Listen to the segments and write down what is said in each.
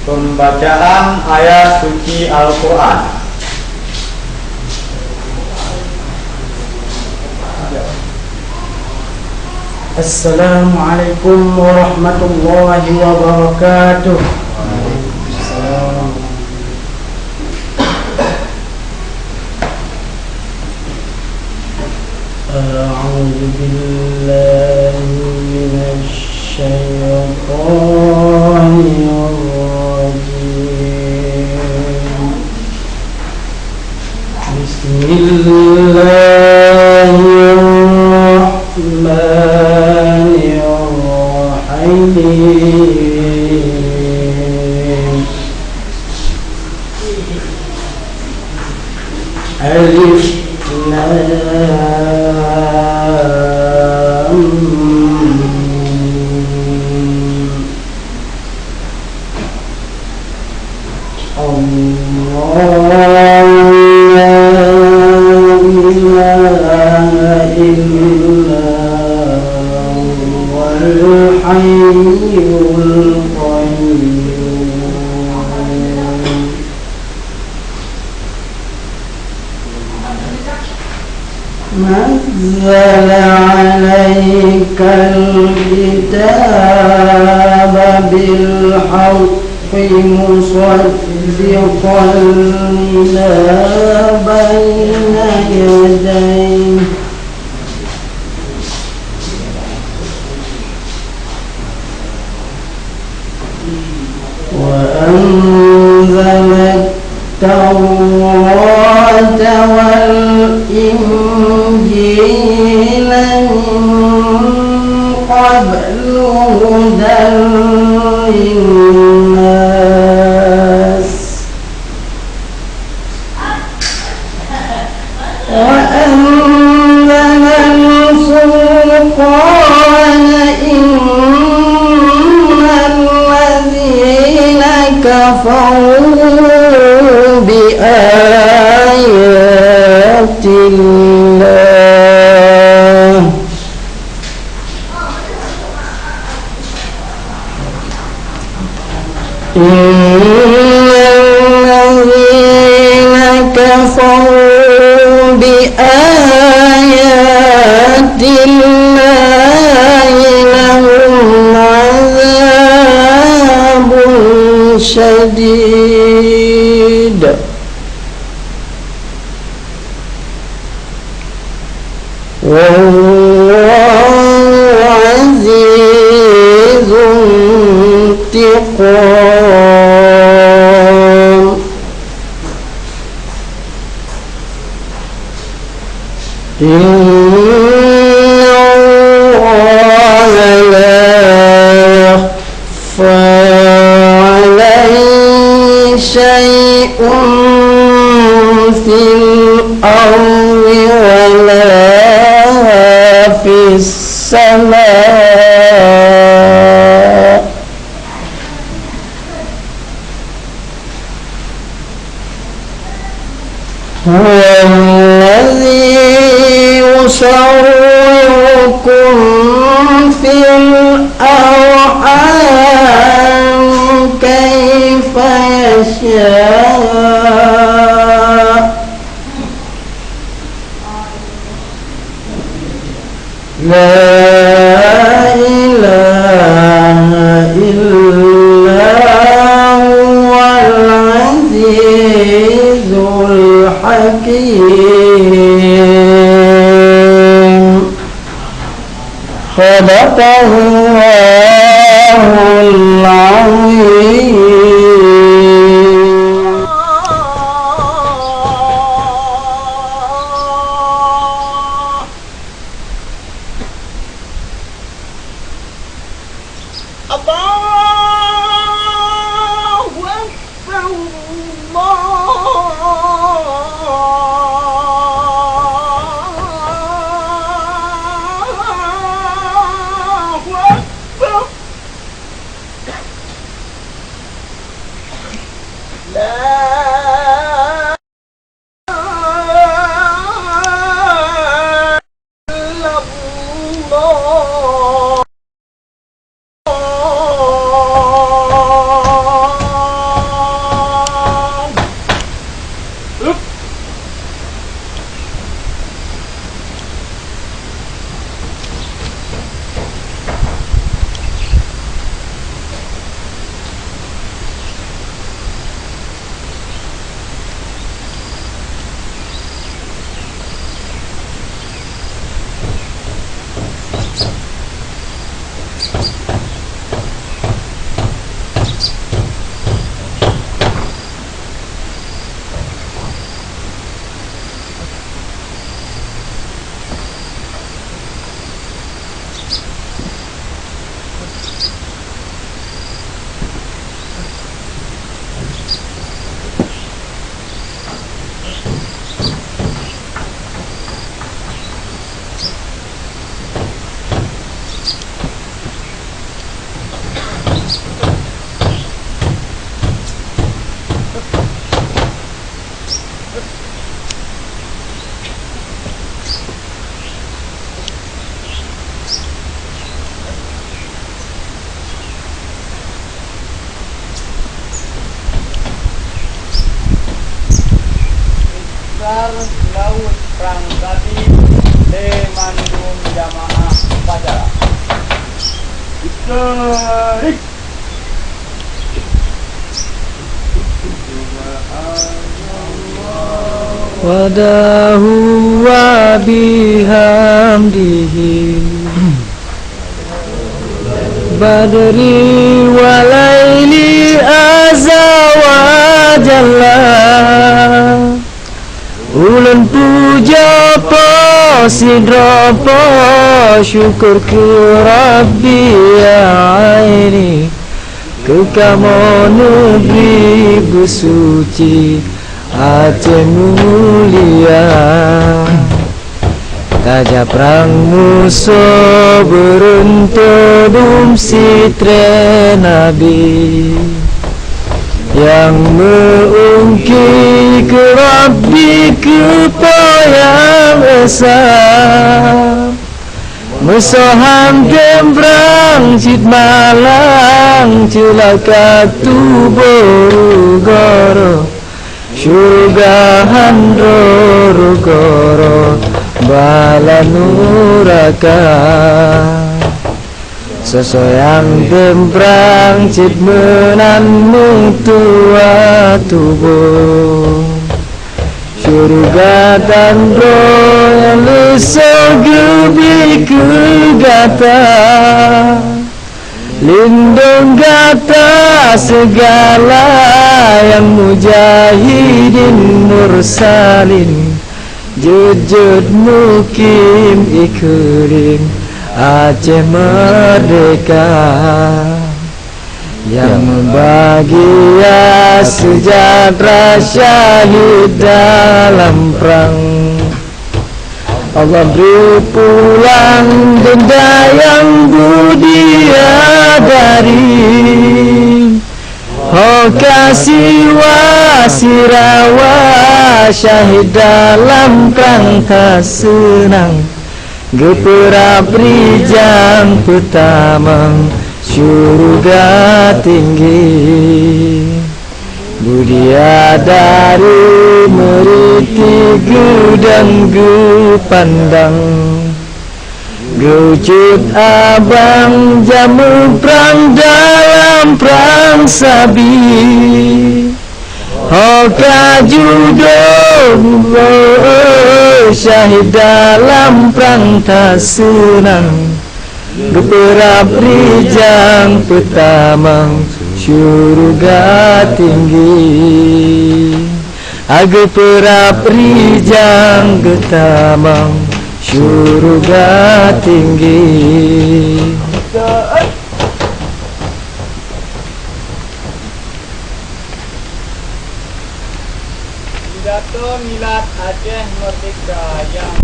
Pembacaan ayat suci Al-Quran. Assalamualaikum warahmatullahi wabarakatuh. A'udzu billahi minasy syaithanir Bismillahirrahmanirrahim. Alif Lam Mim. نزل عليك الكتاب بالحق مصدقا لما بين يديه وأنزل التوراة والإنجيل من قبل هدى للناس وأنزل الفرقان إن الذين كفروا بآيات الله كفروا بآيات الله لهم عذاب شديد والله عزيز انتقام إن الله لا يخفى عليه شيء في الأرض ولا في السماء هو الذي يصوركم في الأرحام كيف يشاء لا إله إلا Sadaqallahul azim. Allahu Akbar, Allahu Akbar. La ilaha illallah. Besar Laut Perang Tadi Demandung Jamaah Upacara. Tarik. Wadahu wa bihamdihi badri wa laili azza wa jalla. Ulun puja po sidra po syukur ke Rabbi ya aini ke kamu negeri bersuci Aceh mulia. Tajah perang musuh beruntun sitre Nabi yang mengungkit ke Rabbi kepayang esa Mesoham gembrang cid malang cilaka tubuh goro Syurgahan roro goro bala nuraka Sesoyang gembrang cid menanmu tua tubuh Surga dan roh lusa gebi kegata Lindung gata segala yang mujahidin mursalin Jujud mukim iklim Aceh merdeka yang membahagia sejahtera syahid dalam perang. Allah beri pulang denda yang budia dari Oh kasih wasirawa syahid dalam perang tak senang Geperap rijang pertama surga tinggi Budia dari meriti gudang pandang Gujud abang jamu perang dalam perang sabi Hoka judul syahid dalam perang tak senang Geperap rijang petamang syurga tinggi. Geperap rijang getamang syurga tinggi. Pidato Milad Aceh Merdeka yang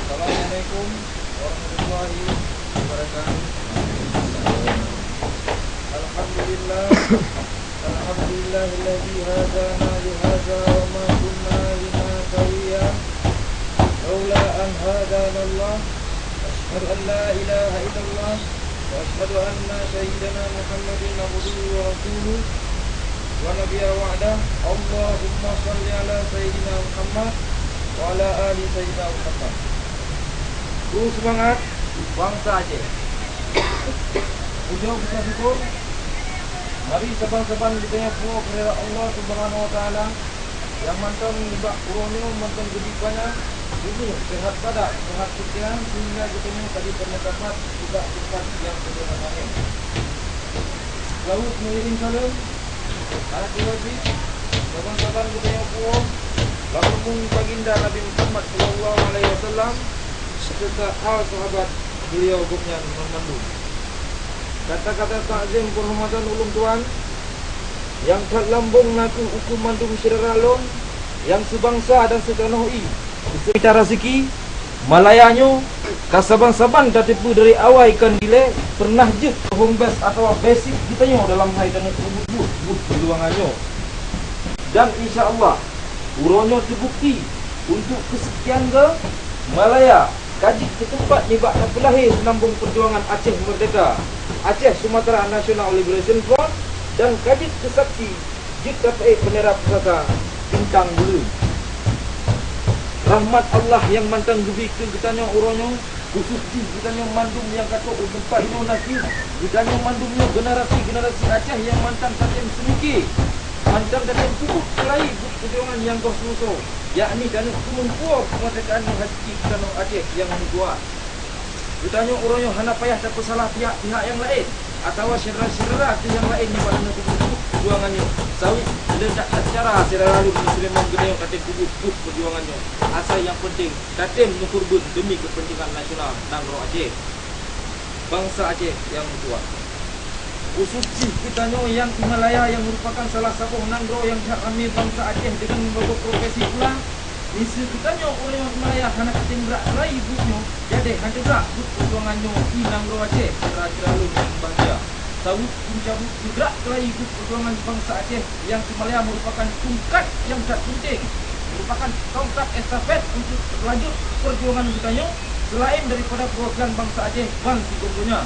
Assalamualaikum warahmatullahi wabarakatuh. Alhamdulillahilladzi hadana li hadza wa ma kunna linahtadiya laula an hadana Allah. Asyhadu an la ilaha illallah wa asyhadu anna sayyidana Muhammadin abduhu wa rasuluh wa nabiyya wa'dah. Allahumma shalli ala sayyidina Muhammad wa ala ali sayyidina Muhammad. Terus semangat bangsa Aceh. Ujung kita syukur. Mari saban-saban kita nyapa kepada Allah Subhanahu wa taala yang mantan nibak uronyo mantan gedipanya ini sehat pada sehat pikiran sehingga kita tadi pendapat juga tempat yang sederhana. Lalu mengirim salam anak wajib saban-saban kita nyapa lamun baginda Nabi Muhammad sallallahu alaihi wasallam serta al sahabat beliau gumnya memandu. Kata-kata takzim penghormatan ulum tuan yang kat lambung naku hukum mandum syiralon yang sebangsa dan setanah i secara siki Malayanya kasaban-saban tatipu dari awal ikan dile pernah je home base atau basic kita nyo dalam kaitan but perjuangannya. Dan insya-Allah uronyo terbukti untuk kesekian ke Malaya kaji ke tempat nibak terlahir senambung perjuangan Aceh Merdeka, Aceh Sumatera National Liberation Front dan kaji kesaksi jika penerap pusaka bintang bulu. Rahmat Allah yang mantang gebi ke kitanya uronyo khusus di kitanya mandum yang kata tempat ino nasi kitanya mandumnya generasi Aceh yang mantang katem semiki mantang katem pupuk kelai perjuangan yang kau susu yakni dan kumpulan kemerdekaan yang hakiki kitanya Aceh yang kuat. Kitanya uronyo hana payah tak salah pihak yang lain atau syirah-syirah yang lain yang pada perjuangannya sawit ledak secara lalu muslim menggede yang katem kubut perjuangannya asal yang penting katem nukurbun demi kepentingan nasional Nangro Aceh bangsa Aceh yang kuat. Khusus kitanya yang Himalaya yang merupakan salah satu Nangro yang kami bangsa Aceh dengan membawa profesi pula misi kitanya orang yang Himalaya hana katem berak rai butnya jadi hanya berak but perjuangannya di Nangro Aceh kira-kira lu yang bahagia sawit mencabut gerak kelai perjuangan bangsa Aceh yang Himalaya merupakan tungkat yang tak penting merupakan tongkat estafet untuk lanjut perjuangan kitanya selain daripada perwakilan bangsa Aceh bangsa Gondonya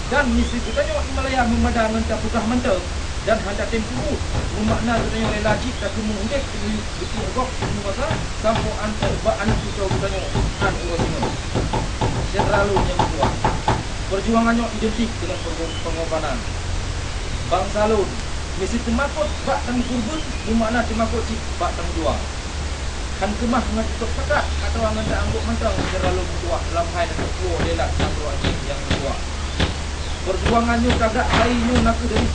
dan misi kitanya Himalaya memadai mentah putah mentah dan hendak tempuh memakna kitanya lelaki tak mengundek betul gok menguasa sampo antar anak kita kitanya kan urusnya selalu yang kuat. Perjuangannya identik dengan pengorbanan. Bangsa Lun misi temakut bak tang kurbun bermakna temakut si bak tang juang. Kan kemah ngat pekat atau angan tak angguk mantang terlalu kuat dalam hai dan kuat delak sang Aceh yang kuat. Perjuangannya kagak lainnya nak dari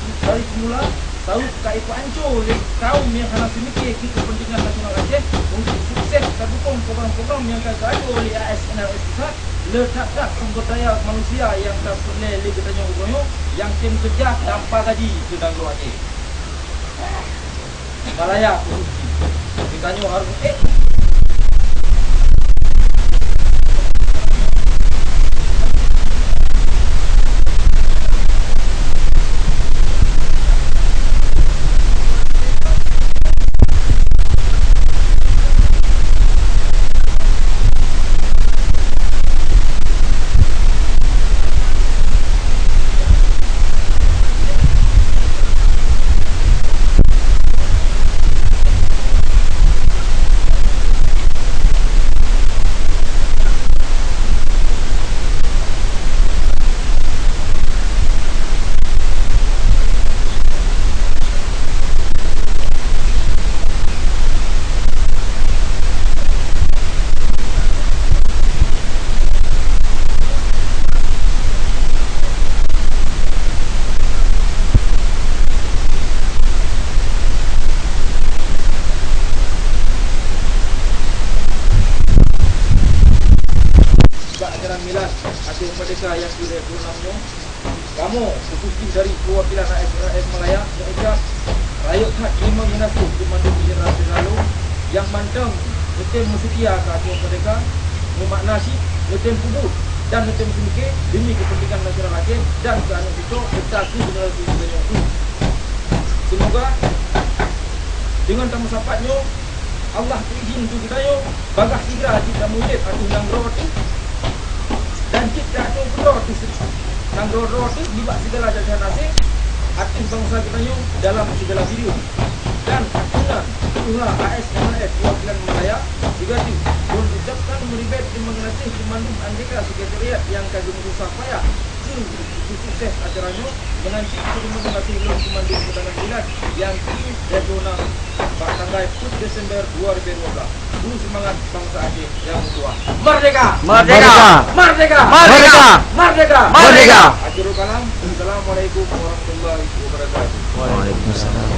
semula tahu kai panco kaum yang hana semiki kepentingan nasional Aceh untuk sukses terdukung program-program yang kagak ada oleh ASNRS pusat letakkan sumber daya manusia yang tak pernah kita uronyo yang tim kerja tanpa gaji sedang Aceh Malaya kita harus Aceh Merdeka yang ke-26 kamu khususnya dari perwakilan rakyat Malaya mengucap rakyat hak terima kasih Komando Generasi lalu yang mantang betul setia ke Aceh Merdeka memakna nasib betul kubur dan betul semuke demi kepentingan nasional Aceh dan keanak itu bertaku generasi ini. Semoga dengan tamu sapatnya Allah berizin untuk kita yo bagah segera kita murid atau nang roh tu dan kita tu betul tu nang roh tu dibak segala jalan nasib aktif bangsa kita yo dalam segala video dan akhirnya Tuhan ASMS wakilan Malaya juga mengucapkan meribet terima kasih Komando Anggota Sekretariat yang kagum susah payah sukses acaranya dengan terima kasih Lord Komando Putaran Silat yang ke-26 tanggal 10 Desember 2012. Dulu semangat bangsa Aceh yang tua. Merdeka! Merdeka! Merdeka! Merdeka! Merdeka! Merdeka! Akhirul kalam. Assalamualaikum warahmatullahi wabarakatuh. Waalaikumsalam.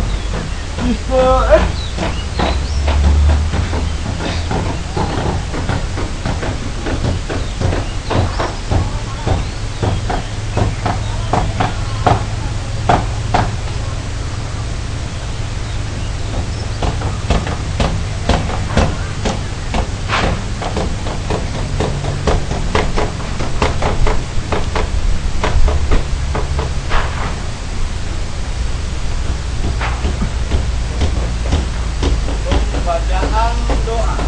Bacaan doa.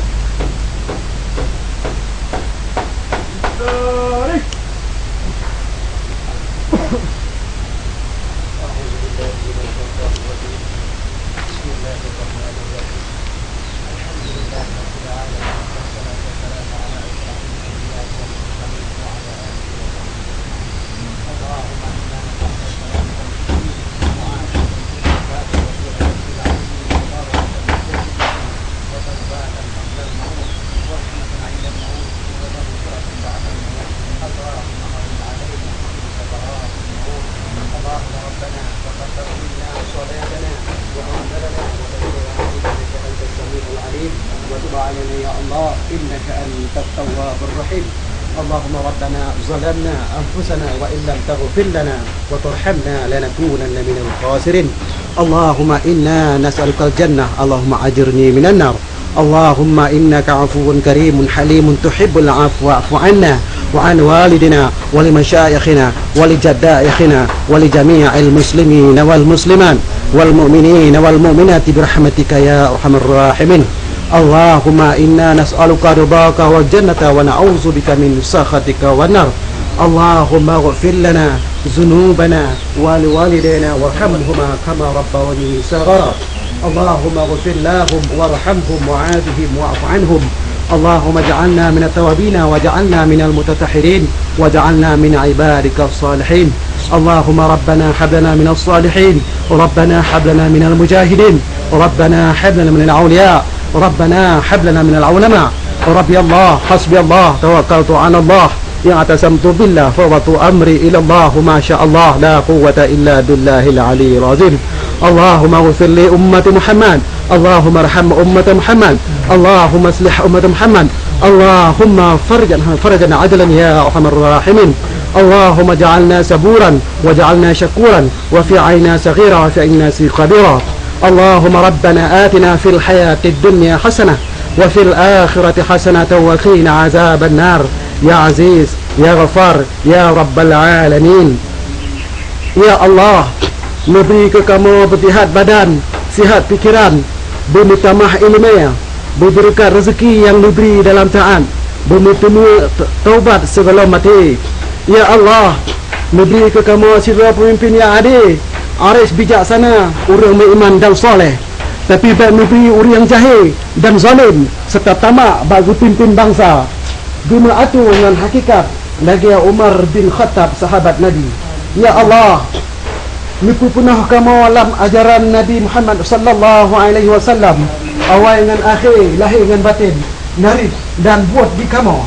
وتب علينا يا الله إنك أنت التواب الرحيم. اللهم ربنا ظلمنا أنفسنا وإن لم تغفر لنا وترحمنا لنكونن من الخاسرين. اللهم إنا نسألك الجنة اللهم أجرني من النار. اللهم إنك عفو كريم حليم تحب العفو واعف عنا وعن والدنا ولمشايخنا ولجدائخنا ولجميع المسلمين والمسلمات والمؤمنين والمؤمنات برحمتك يا أرحم الراحمين. اللهم إنا نسألك رضاك والجنة ونعوذ بك من سخطك والنار. اللهم اغفر لنا ذنوبنا ولوالدينا وارحمهما كما ربوني صغارا. اللهم اغفر لهم وارحمهم وعافهم واعف عنهم. اللهم اجعلنا من التوابين واجعلنا من المتطهرين واجعلنا من عبادك الصالحين. اللهم ربنا هب لنا من الصالحين ربنا هب لنا من المجاهدين ربنا هب لنا من الأولياء ربنا هب لنا من العلماء. ربي الله حسبي الله توكلت على الله اعتصمت بالله فوضت أمري إلى الله ما شاء الله لا قوة إلا بالله العلي العظيم. اللهم اغفر لي أمة محمد. اللهم ارحم أمة محمد. اللهم اصلح أمة محمد. اللهم فرجا عدلا يا أرحم الراحمين. اللهم اجعلنا صبورا واجعلنا شكورا وفي عينا صغيرا وفي عينا كبيرا. اللهم ربنا آتنا في الحياة الدنيا حسنة وفي الآخرة حسنة وقنا عذاب النار يا عزيز يا غفار يا رب العالمين. Ya Allah, memberi ke kamu bersihat badan, sihat pikiran, beri tamah ilmiah, berberkat rezeki yang diberi dalam taat, beri taubat sebelum mati. Ya Allah, memberi ke kamu sirah pemimpin yang adil, arif bijaksana, orang beriman dan soleh. Tapi baik memberi orang yang jahil dan zalim serta tamak bagi pimpin bangsa. Guna atur dengan hakikat lagi Umar bin Khattab sahabat Nabi. Ya Allah, nipu punah kamu dalam ajaran Nabi Muhammad sallallahu alaihi wasallam, awal dengan akhir, lahir dengan batin, narif dan buat di kamu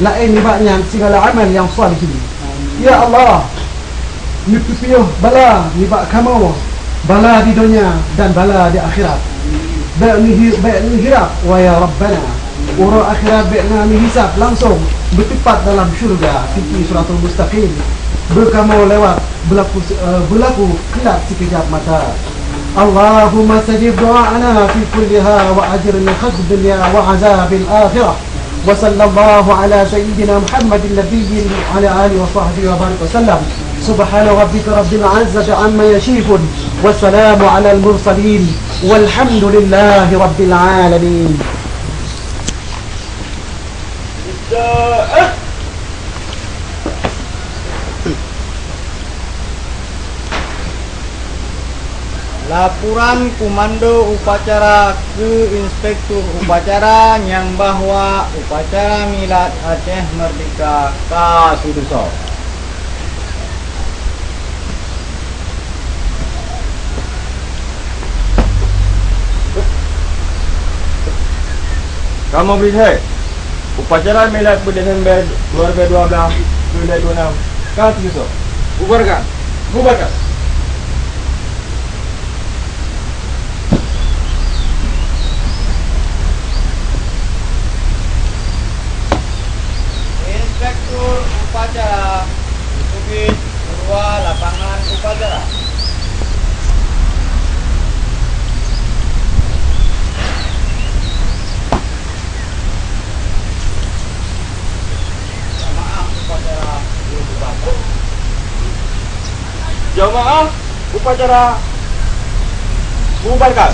lain nibaknya segala amal yang salih. Ya Allah, nipu piuh bala nibak kamu, bala di dunia dan bala di akhirat. Baik ni hirap wa ya Rabbana Orang akhirat baiknya hisab langsung bertepat dalam syurga. Fikir suratul mustaqim. Berkamu lewat berlaku kelak sekejap mata. Allahumma stajib doa'ana fi kulliha wa ajirna khazd dunya wa azabil akhirah. Wa sallallahu ala sayyidina Muhammadin nabiyyin ala alihi wa sahbihi wa barik wa sallam. Subhana rabbika rabbil izzati amma yasifun. Wassalamu ala al-mursalin. Walhamdulillahi rabbil alamin. Laporan Komando Upacara ke Inspektur Upacara yang bahwa upacara Milad Aceh Merdeka Kasuduso. Kamu beritahu upacara Milad Desember 2012 2026 Kasuduso. Bubarkan. Bubarkan. Inspektur Upacara Bukit Purwa Lapangan Upacara. Jamaah upacara bubarkan.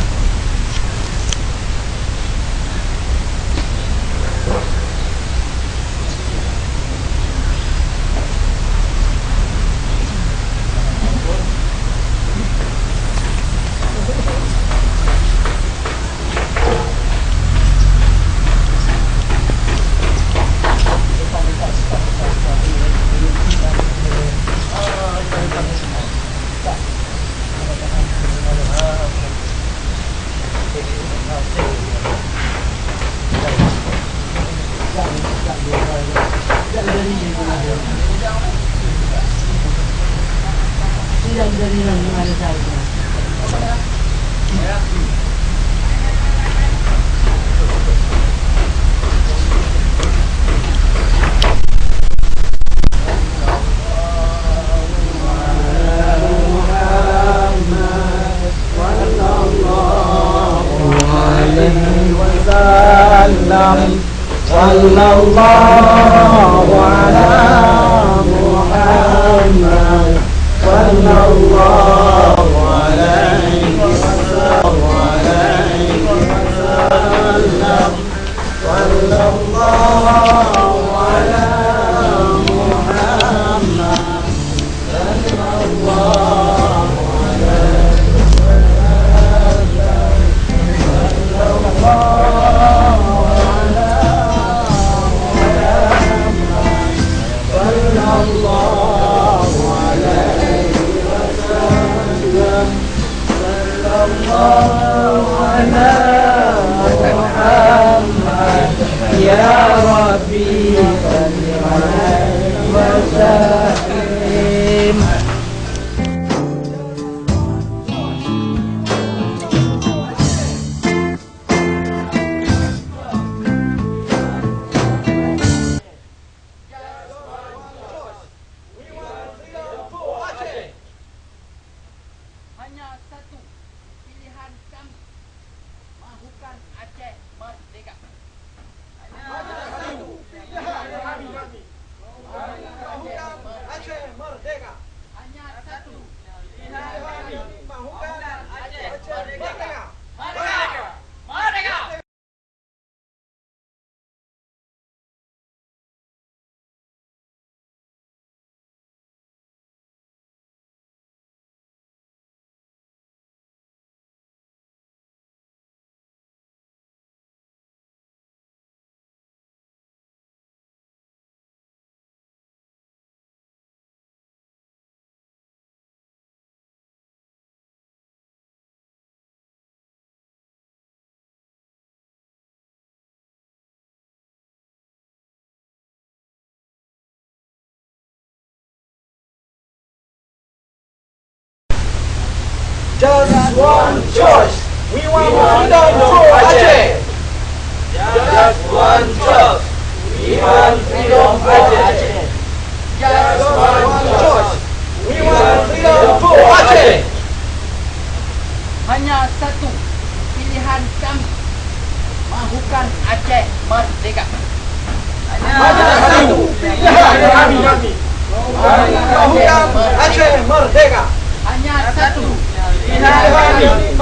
Sallallahu ala Muhammad. Sallallahu alaihi wasallam. Sallallahu ala Muhammad. Sallallahu Ya Rabbi salli alaihi wasallim. Hanya satu pilihan kami, mahukan Aceh merdeka. Hanya satu pilihan kami, mahukan Aceh merdeka. Hanya satu pilihan kami, mahukan Aceh merdeka. Merdeka, merdeka. Just one choice. We want freedom for Aceh. Just one Mahukan Aceh merdeka. Satu. Kami. Mahukan Aceh merdeka. Hanya satu. Pilihan kami.